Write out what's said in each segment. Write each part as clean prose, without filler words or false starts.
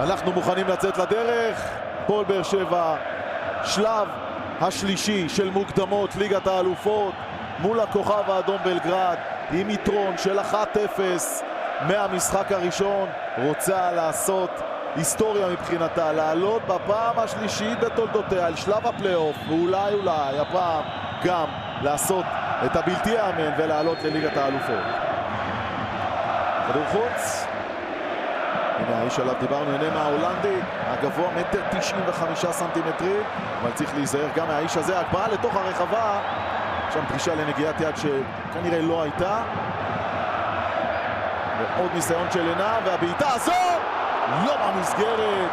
אנחנו מוכנים לצאת לדרך. הפועל באר שבע, שלב השלישי של מוקדמות ליגת האלופות מול הכוכב האדום בלגרד, עם יתרון של 1-0 מהמשחק הראשון. רוצה לעשות היסטוריה מבחינתה, לעלות בפעם השלישית בתולדותיה על שלב הפלייאוף, ואולי הפעם גם לעשות את הבלתי יאמן ולעלות לליגת האלופות. כדור חוץ, הנה האיש עליו דיברנו, הנה מההולנדי הגבוה 1.95 סנטימטרים, אבל צריך להיזהר גם מהאיש הזה. הגבהה לתוך הרחבה, שם דרישה לנגיעת יד שכנראה לא הייתה, ועוד ניסיון של עינה, והבעיטה הזו לא במסגרת.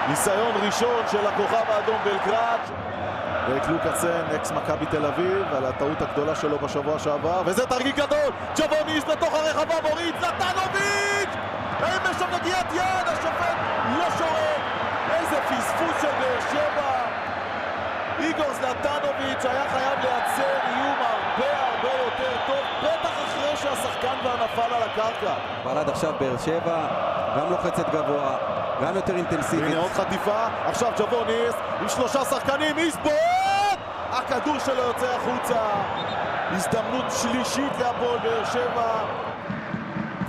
ניסיון ראשון של הכוכב האדום בלגרד, ואת לוקאסן, אקס מכבי תל אביב, על הטעות הגדולה שלו בשבוע שעבר, וזה תרגיל גדול. ג'בוניס לתוך הרחבה, מוריד זלטנוביץ', האם יש שם נגיעת יד? השופט לא שורק. איזה פספוס של באר שבע. איגור זלטנוביץ' היה חייב לייצר איום הרבה יותר טוב, בטח אחרי שהשחקן כבר נפל על הקרקע. אבל עד עכשיו באר שבע גם לוחצת גבוה, גם יותר אינטנסיבית. הנה עוד חטיפה, עכשיו ג'בוניס עם 3 שחקנים, איסבורט! הכדור שלו יוצא החוצה. הזדמנות שלישית להפועל באר שבע.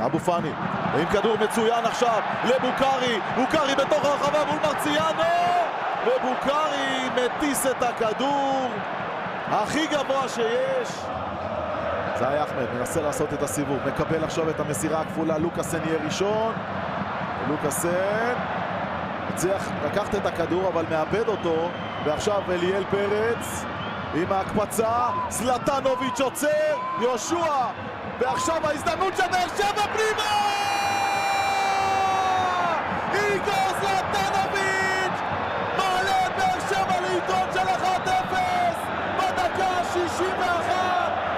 אבו פאני עם כדור מצוין עכשיו לבוקרי, בוקרי בתוך הרחבה מול מרציאנו, ובוקרי מטיס את הכדור הכי גבוה שיש. זאי אחמד מנסה לעשות את הסיבוב, מקבל עכשיו את המסירה הכפולה. לוקאסן יהיה ראשון, לוקאסן הצליח לקחת את הכדור אבל מאבד אותו, ועכשיו אליאל פרץ עם ההקפצה, זלטנוביץ' עוצר, יהושע, ועכשיו ההזדמנות של באר שבע פנימה! איגור זלטנוביץ' מעלה את באר שבע ליתרון של 1-0 בדקה ה-61,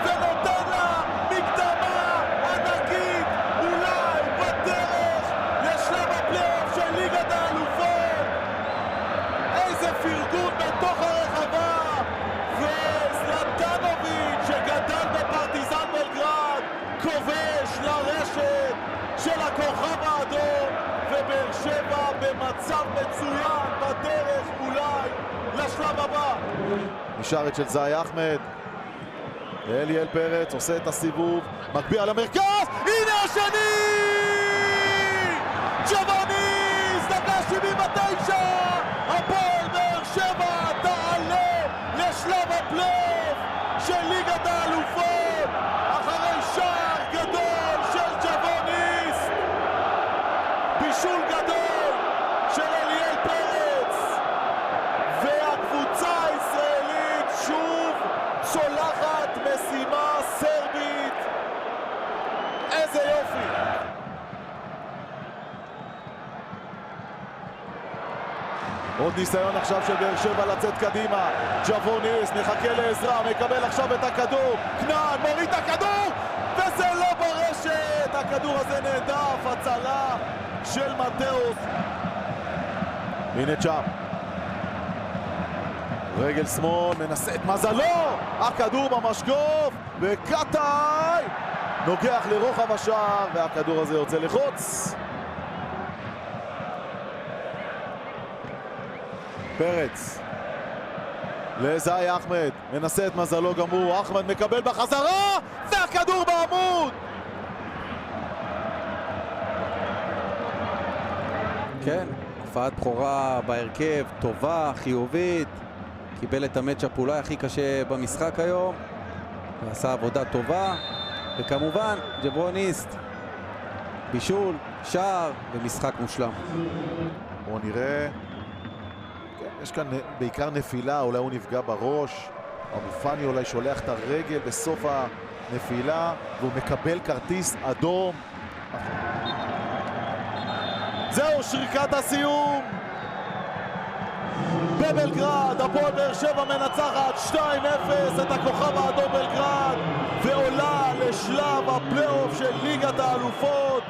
ונותן לה מקדמה ענקית, אולי בדרך לשלב הפלייאוף של ליגת האלופות. איזה פרגון בתוך הרחבה, וזלטנוביץ' שגדל בפרטיזן בלגרד כובש לרשת של הכוכב האדום, ובאר שבע במצב מצוין בדרך אולי לשלב הבא. נשארת של זאי אחמד, אליאל פרץ עושה את הסיבוב, מגביה למרכז, הנה השני! ג'בוניס, דקה 79, הפועל באר שבע תעלה לשלב הפלייאוף של ליגת האלופות אחרי שער גדול של ג'בוניס, בישול גדול של אליאל פרץ, והקבוצה הישראלית שוב צולחת משימה סרבית. איזה יופי. עוד ניסיון עכשיו של באר שבע לצאת קדימה. ג'בוניס מחכה לעזרה, מקבל עכשיו את הכדור, כנען מוריד את הכדור, וזה לא ברשת. הכדור הזה נהדף, הצלה של מתאוס. הנה צ'אפ, רגל שמאל, מנסה את מזלו, הכדור במשקוף, וקטאי נוגח לרוחב השער, והכדור הזה יוצא לחוץ. פרץ לזאי אחמד, מנסה את מזלו גם הוא, אחמד מקבל בחזרה, והכדור בעמוד. כן, הופעת בכורה בהרכב, טובה, חיובית, קיבל את המצ'אפ אולי הכי קשה במשחק היום, ועשה עבודה טובה, וכמובן ג'בוניסט, בישול, שער ומשחק מושלם. בואו נראה, יש כאן בעיקר נפילה, אולי הוא נפגע בראש, אבו פאני אולי שולח את הרגל בסוף הנפילה, והוא מקבל כרטיס אדום. זהו שריקת הסיום בבלגרד. הפועל באר שבע מנצחת 2-0 את הכוכב האדום בלגרד, ועולה לשלב הפלייאוף של ליגת האלופות.